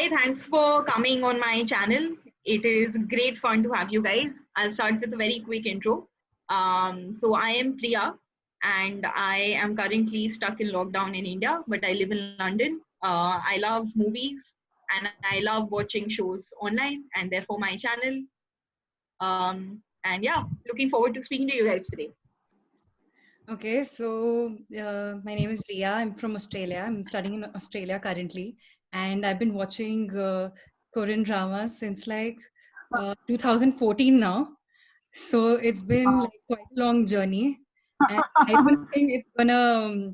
Hi, thanks for coming on my channel. It is great fun to have you guys. I'll start with a very quick intro. So I am Priya and I am currently stuck in lockdown in India, but I live in London. I love movies and I love watching shows online and therefore my channel. And yeah, looking forward to speaking to you guys today. Okay, so my name is Ria. I'm from Australia. I'm studying in Australia currently, and I've been watching Korean dramas since like 2014 now. So it's been like quite a long journey, and I don't think it's gonna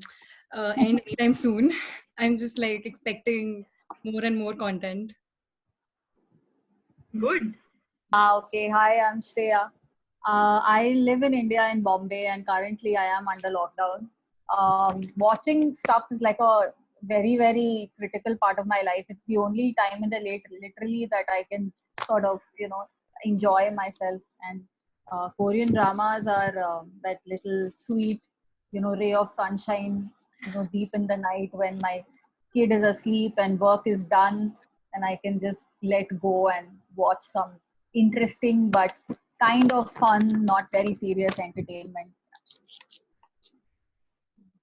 end anytime soon. I'm just like expecting more and more content. Good. Okay, hi, I'm Shreya. I live in India in Bombay and currently I am under lockdown. Watching stuff is like a very, very critical part of my life. It's the only time in the literally that I can sort of, enjoy myself. And Korean dramas are that little sweet, ray of sunshine, deep in the night when my kid is asleep and work is done and I can just let go and watch some interesting but kind of fun, not very serious entertainment.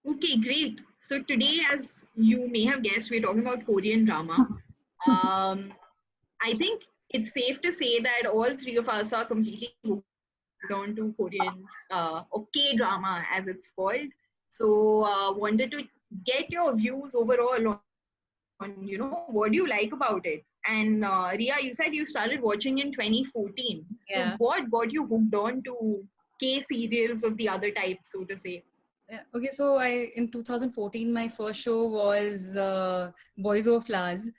Okay, great. So today, as you may have guessed, we're talking about Korean drama. Um, I think it's safe to say that all three of us are completely hooked on to Korean or K drama as it's called. So wanted to get your views overall on what do you like about it. And Ria, you said you started watching in 2014. So Yeah. what got you hooked on to K serials of the other type, so to say? Yeah, okay, so in 2014 my first show was Boys Over Flowers.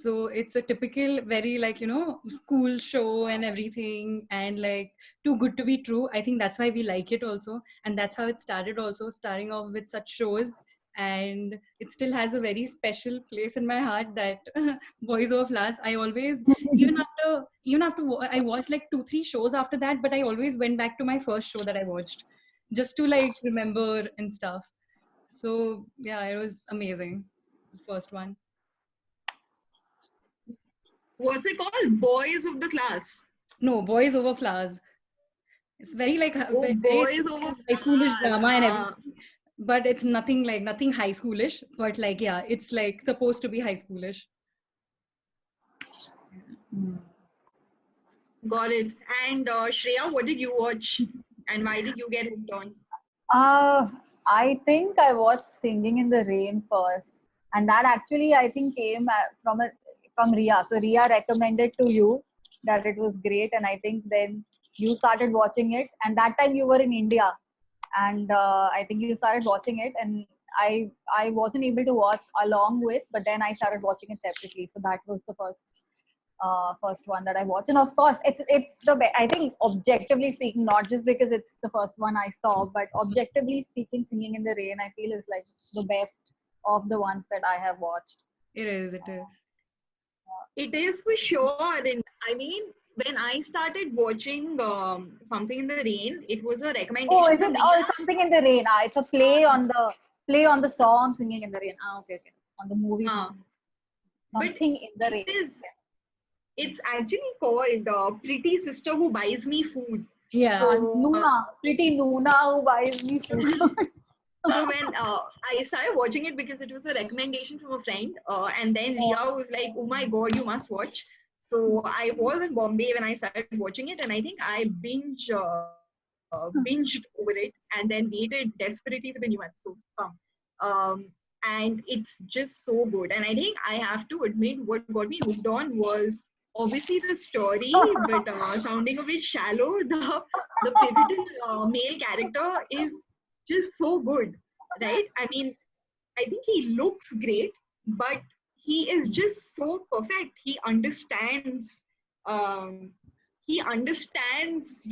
So it's a typical very like school show and everything, and like too good to be true. I think that's why we like it also, and that's how it started also, starting off with such shows. And it still has a very special place in my heart, that Boys Over Flowers. I always, I watched like 2 3 shows after that, but I always went back to my first show that I watched just to like remember and stuff. So yeah, it was amazing. The first one. What's it called? Boys of the Class. No, Boys Over Flowers. It's very like Oh, very Boys Over high schoolish Flowers. drama and everything. But it's nothing high schoolish. But like yeah, it's like supposed to be high schoolish. Got it. And Shreya, what did you watch? And why did you get hooked on? Uh, I think I watched Singing in the Rain first, and that actually I think came from Ria. So Ria recommended to you that it was great, and I think then you started watching it, and that time you were in India, and I think you started watching it, and I wasn't able to watch along with, but then I started watching it separately. So that was the first one that I watched. And of course, it's the best. I think objectively speaking, not just because it's the first one I saw, but objectively speaking, Singing in the Rain, I feel is like the best of the ones that I have watched. It is. It is. It is for sure. And I mean, when I started watching Something in the Rain, it was a Oh, recommendation is it? from Oh, Ria. it's Something in the Rain. It's a play on the song Singing in the Rain. Okay, okay. On the movie But Something in the Rain. It's actually called Pretty Sister Who Buys Me Food. Yeah. Noona, pretty Noona who buys me food. So when I started watching it because it was a recommendation from a friend, and then Ria was like, "Oh my God, you must watch." So I was in Bombay when I started watching it, and I think I binged over it, and then waited desperately for the new episodes to come. And it's just so good. And I think I have to admit, what got me hooked on was obviously the story, but sounding a bit shallow. The pivotal male character is just so good, right? I mean, I think he looks great, but he is just so perfect. Um, he understands,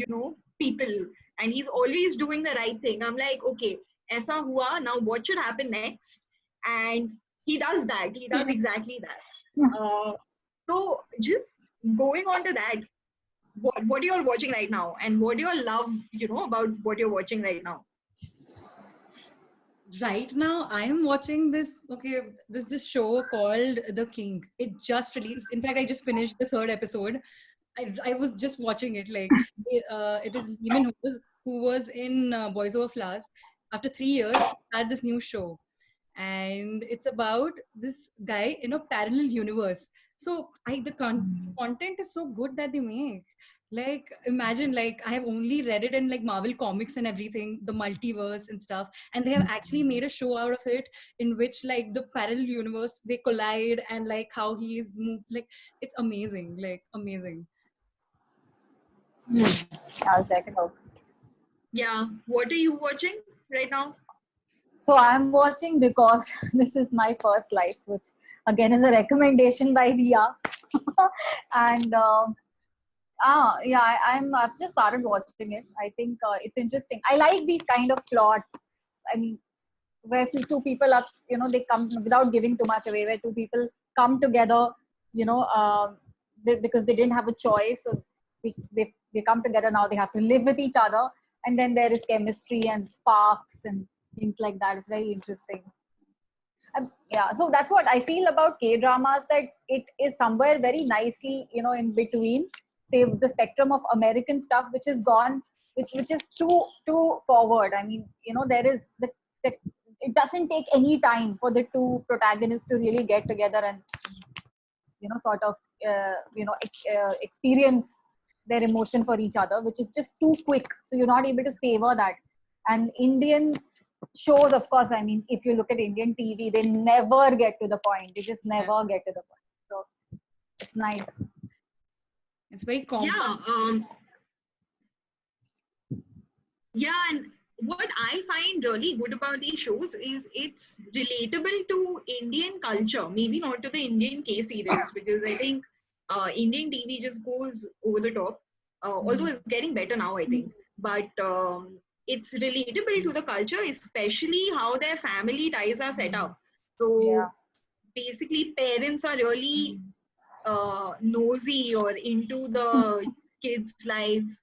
people, and he's always doing the right thing. I'm like, okay, aisa hua. Now what should happen next? And he does that. He does exactly that. So just going on to that, what are you all watching right now, and what do you all love, about what you're watching right now? right now I am watching this. Okay, this show called The King. It just released. In fact, I just finished the third episode. I was just watching it. Like, it is Lehman who was in Boys Over Flowers. After 3 years, had this new show, and it's about this guy in a parallel universe. So content is so good that they make. Like, imagine, like, I have only read it in like Marvel comics and everything, the multiverse and stuff, and they have actually made a show out of it, in which like the parallel universe they collide, and like how he is moved. Like, it's amazing, like amazing. Hmm. I'll check it out. Yeah. What are you watching right now? So I'm watching because this is my first life, which again is a recommendation by Ria. And yeah, I've just started watching it. I think it's interesting. I like these kind of plots. I mean, where two people are, they come without giving too much away, where two people come together, because they didn't have a choice. So they come together now. They have to live with each other, and then there is chemistry and sparks and things like that. It's very interesting. Yeah, so that's what I feel about K dramas, that it is somewhere very nicely, in between, say, the spectrum of American stuff, which is gone, which is too forward. I mean, there is the it doesn't take any time for the two protagonists to really get together and sort of experience their emotion for each other, which is just too quick. So you're not able to savor that. And Indian shows, of course, I mean, if you look at Indian TV, they never get to the point. They just never get to the point. So it's nice. It's very common. Yeah, and what I find really good about these shows is it's relatable to Indian culture, maybe not to the Indian K serials, because I think Indian TV just goes over the top, although it's getting better now, I think. But it's relatable to the culture, especially how their family ties are set up. So basically, parents are really nosy or into the kids' lives,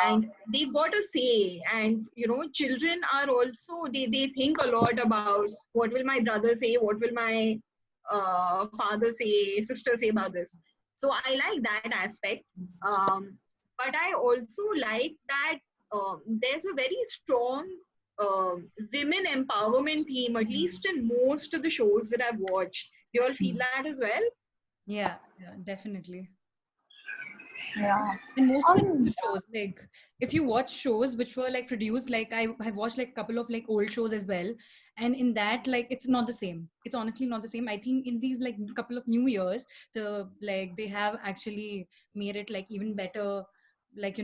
and they've got a say. And children are also, they think a lot about what will my brother say, what will my father say, sister say about this. So I like that aspect. But I also like that there's a very strong women empowerment theme, at least in most of the shows that I've watched. Do you all feel that as well? Yeah, definitely. Yeah. And most of the shows, like, if you watch shows which were like produced, like I've watched like a couple of like old shows as well, and in that, like, it's not the same. It's honestly not the same. I think in these like couple of new years, they have actually made it like even better, like,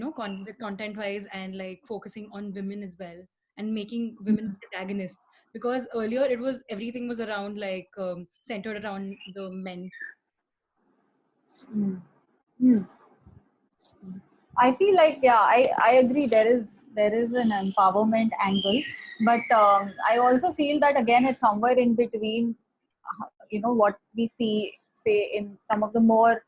content wise, and like focusing on women as well, and making women protagonists, because earlier it was, everything was around like centered around the men. I feel like, yeah, I agree. There is an empowerment angle, but I also feel that again it's somewhere in between. What we see, say, in some of the more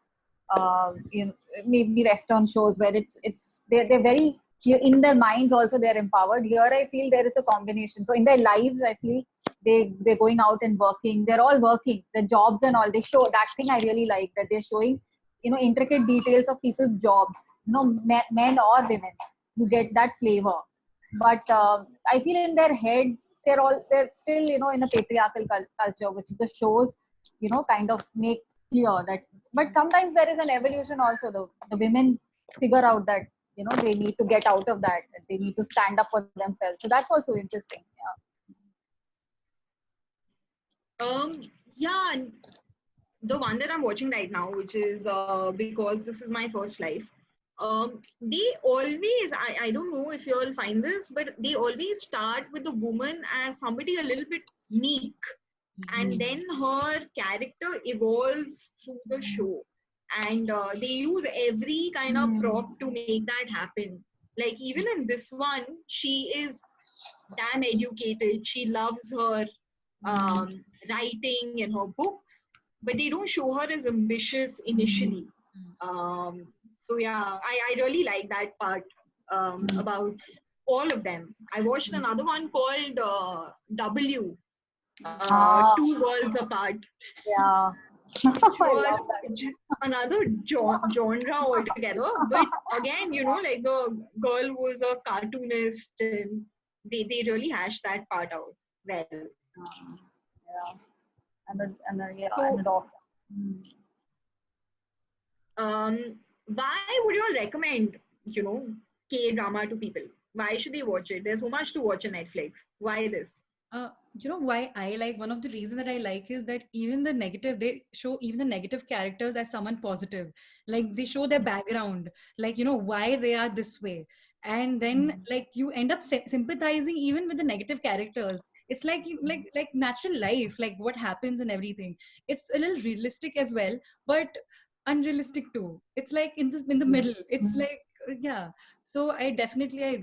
maybe Western shows, where they're very, in their minds also they're empowered. Here I feel there is a combination. So in their lives, I feel they're going out and working. They're all working, the jobs and all. They show that thing. I really like that they're showing intricate details of people's jobs, men or women. You get that flavor. But I feel in their heads they're still in a patriarchal culture, which the shows kind of make clear that. But sometimes there is an evolution also. The women figure out that they need to get out of that, they need to stand up for themselves. So that's also interesting. Yeah, and the one that I'm watching right now, which is because this is my first life. They always, I don't know if you all find this, but they always start with the woman as somebody a little bit meek, and then her character evolves through the show, and they use every kind of prop to make that happen. Like, even in this one, she is damn educated, she loves her writing and her books, but they don't show her as ambitious initially. So yeah, I really like that part about all of them. I watched another one called W, Two Worlds Apart, Yeah. which I was love that. another genre altogether. But again, like the girl was a cartoonist, and they really hashed that part out well. Yeah. And So, a dog. Mm. why would you all recommend, K drama to people? Why should they watch it? There's so much to watch on Netflix. Why this? Why I like, one of the reasons that I like is that even the negative, they show even the negative characters as someone positive. Like they show their background, like, why they are this way. And then like you end up sympathizing even with the negative characters. It's like like natural life, like what happens and everything. It's a little realistic as well, but unrealistic too. It's like in the middle. It's like yeah. So I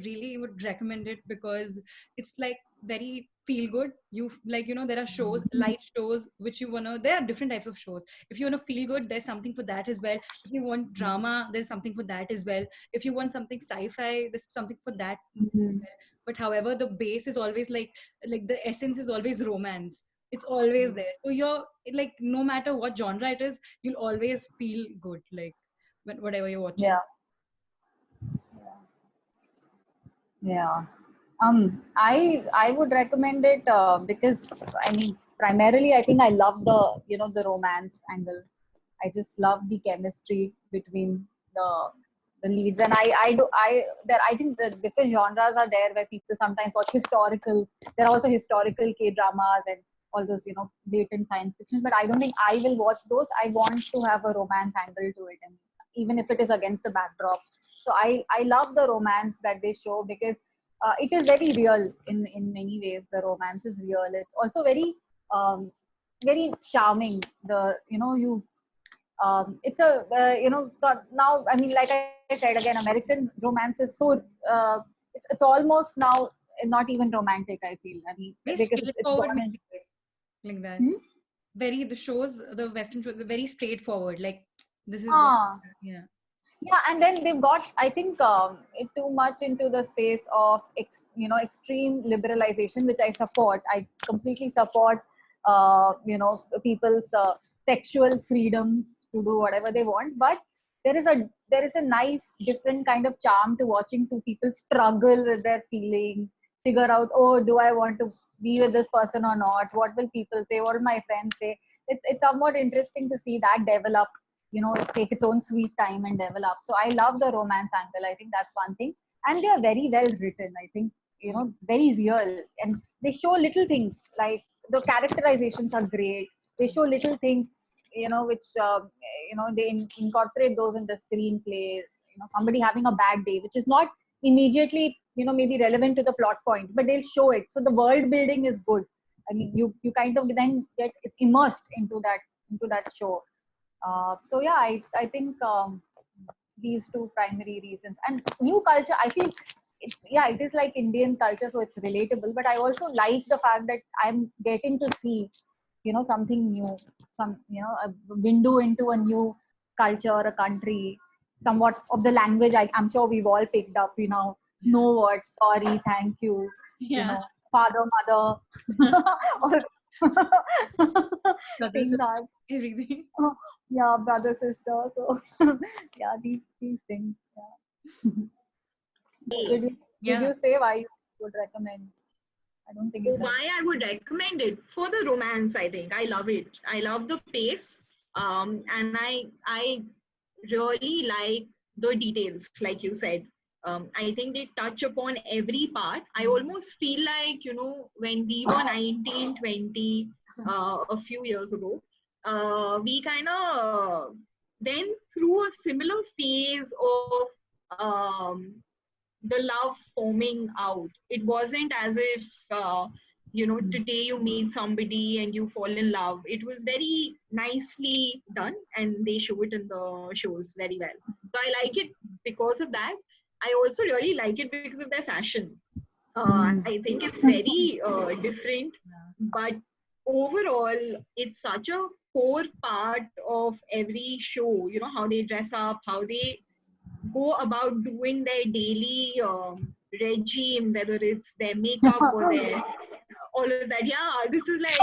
really would recommend it because it's like very feel good. You like, there are shows, light shows, which you wanna, there are different types of shows. If you wanna feel good, there's something for that as well. If you want drama, there's something for that as well. If you want something sci-fi, there's something for that as Mhm. well. But however, the base is always like the essence is always romance. It's always there. So you're like, no matter what genre it is, you'll always feel good, like whatever you're watching. Yeah. Yeah. I would recommend it because I mean, primarily I think I love the romance angle. I just love the chemistry between the leads, and I think the different genres are there where people sometimes watch historicals. There are also historical K dramas and all those blatant science fiction. But I don't think I will watch those. I want to have a romance angle to it, and even if it is against the backdrop. So I love the romance that they show because it is very real in many ways. The romance is real. It's also um, very charming. It's a so now I mean, like I said again, American romance is so it's almost now not even romantic. I feel. I mean, Very because it's straightforward, gone in. like that. Hmm? Very, the shows, the Western shows, they're very straightforward. Like this is what, Ah, yeah. yeah, and then they've got, I think, it too much into the space of extreme liberalization, which I support. I completely support people's sexual freedoms to do whatever they want. But there is a nice different kind of charm to watching two people struggle with their feelings, figure out, oh, do I want to be with this person or not? What will people say? What will my friends say? It's somewhat interesting to see that develop, take its own sweet time and develop. So I love the romance angle. I think that's one thing. And they are very well written. I think, very real. And they show little things, like the characterizations are great. They show little things, which, they incorporate those in the screenplay. Somebody having a bad day, which is not immediately, maybe relevant to the plot point, but they'll show it. So the world building is good. I mean, you kind of then get immersed into that show. So yeah, I think these two primary reasons. And new culture, I feel, it is like Indian culture, so it's relatable. But I also like the fact that I'm getting to see, something new, a window into a new culture, a country, somewhat of the language. I'm sure we've all picked up. Know what? Sorry, thank you. Yeah. Father, mother, or Brothers, things sisters, are. everything. Yeah, brother, sister. So yeah, these things. Yeah. Hey, Did Yeah. you say why you would recommend? I don't think you said. why I would recommend it for the romance? I think I love it. I love the pace, and I really like the details, like you said. I think they touch upon every part. I almost feel like, when we were 19, 20, a few years ago, we kind of went through a similar phase of the love forming out. It wasn't as if, today you meet somebody and you fall in love. It was very nicely done, and they show it in the shows very well. So I like it because of that. I also really like it because of their fashion. I think it's very different, but overall, it's such a core part of every show. How they dress up, how they go about doing their daily regime, whether it's their makeup or their all of that. Yeah, this is like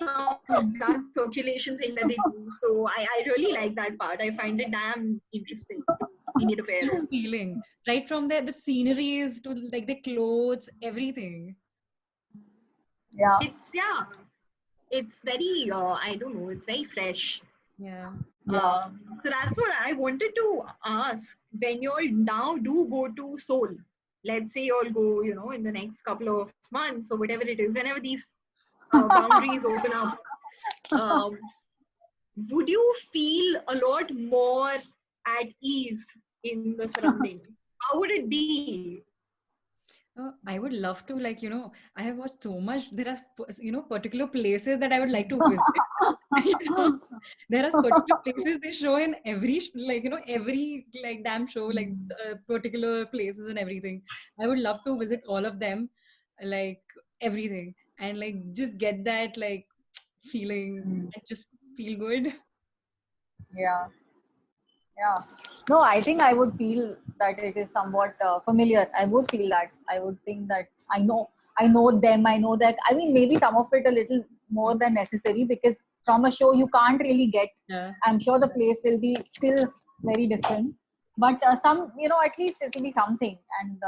some blood circulation thing that they do. So I really like that part. I find it damn interesting to be made aware of. Feeling right from the sceneries to like the clothes, everything. Yeah. It's very I don't know, it's very fresh. Yeah. Yeah. So that's what I wanted to ask. When you all now do go to Seoul, let's say you all go, in the next couple of months or whatever it is, whenever these boundaries open up, um, would you feel a lot more at ease in the surroundings? How would it be? I would love to, like, I have watched so much. There are, particular places that I would like to visit. You know, there are particular places they show in every, every, like, damn show, like, particular places and everything. I would love to visit all of them, like, everything. And, like, just get that, like, feeling and just feel good. Yeah. Yeah. No, I think I would feel that it is somewhat familiar. I would feel that. I would think that I know them. I know that. I mean, maybe some of it a little more than necessary, because from a show you can't really get. Yeah. I'm sure the place will be still very different, but some, at least it will be something. And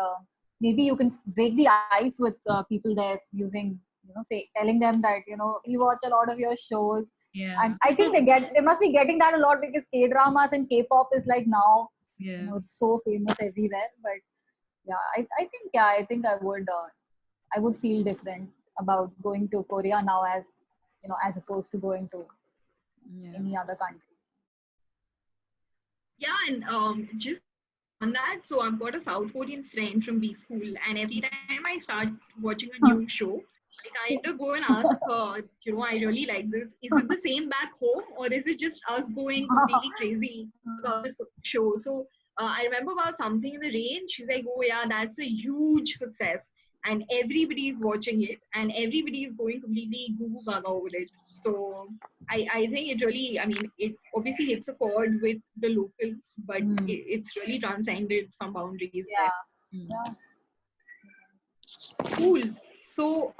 maybe you can break the ice with people there using, say, telling them that, we watch a lot of your shows. Yeah. And I think they must be getting that a lot, because K-dramas and K-pop is like now, Yeah. so famous everywhere. But yeah, I think I would feel different about going to Korea now, as opposed to going to any other country. Yeah, and just on that, so I've got a South Korean friend from B school, and every time I start watching a new show, I kind of go and ask her, I really like this. Is it the same back home, or is it just us going completely crazy about this show? So I remember about Something in the Rain. She's like, oh yeah, that's a huge success, and everybody is watching it, and everybody is going completely goo goo gaga over it. So I think it really, I mean, it obviously hits a chord with the locals, but it's really transcended some boundaries. Yeah. Cool. So,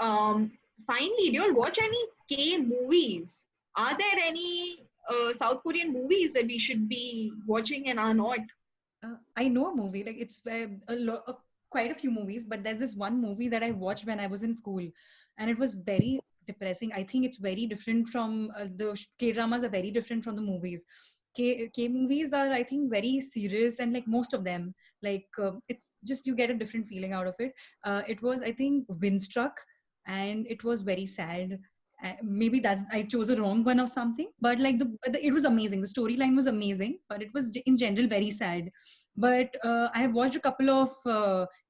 finally, do you all watch any K movies? Are there any South Korean movies that we should be watching and are not? I know a movie, like it's quite a few movies, but there's this one movie that I watched when I was in school, and it was very depressing. I think it's very different from the K dramas are very different from the movies. K movies are, I think, very serious, and like most of them, like it's just you get a different feeling out of it. It was, I think, Windstruck, and it was very sad. Maybe that's I chose a wrong one or something, but like it was amazing. The storyline was amazing, but it was in general very sad. But I have watched a couple of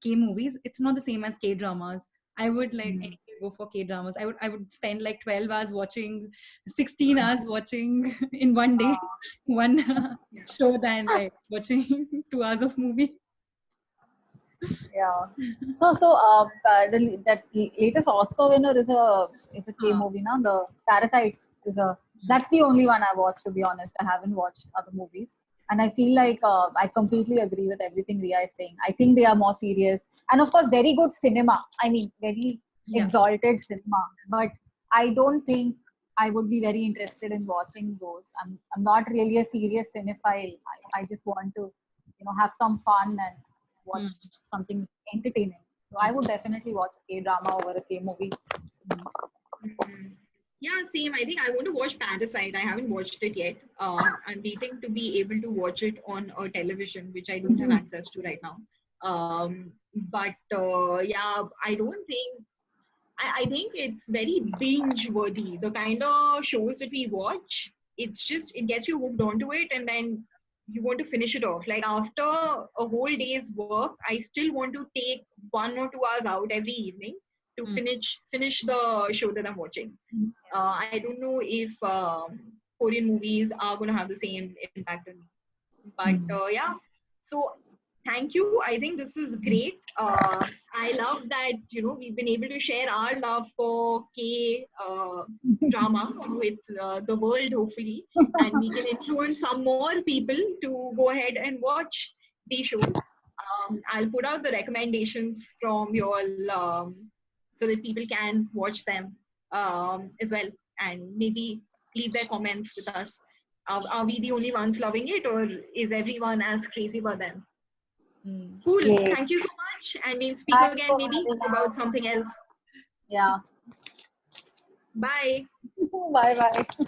K movies. It's not the same as K dramas. I would like anyway go for K dramas. I would spend like 12 hours watching, 16 hours watching in one day, one show than like watching 2 hours of movie. Yeah. So that latest Oscar winner is a K movie now. The Parasite is that's the only one I watched, to be honest. I haven't watched other movies, and I feel like I completely agree with everything Ria is saying. I think they are more serious, and of course, very good cinema. I mean, very exalted cinema. But I don't think I would be very interested in watching those. I'm not really a serious cinephile. I just want to, have some fun and watch something entertaining. So I would definitely watch a K-drama over a K-movie. Yeah, same. I think I want to watch Parasite. I haven't watched it yet. I'm waiting to be able to watch it on a television, which I don't have access to right now. But yeah, I don't think. I think it's very binge worthy. The kind of shows that we watch, it gets you hooked onto it, and then you want to finish it off. Like after a whole day's work, I still want to take 1 or 2 hours out every evening to finish the show that I'm watching. I don't know if Korean movies are going to have the same impact on me. But yeah, so thank you. I think this is great. I love that, we've been able to share our love for K drama with the world, hopefully, and we can influence some more people to go ahead and watch these shows. I'll put out the recommendations from you all so that people can watch them as well, and maybe leave their comments with us. Are we the only ones loving it, or is everyone as crazy about them? Cool. Great. Thank you so much, and we'll speak Thanks again for maybe having about us. something else. Yeah. Bye. Bye bye.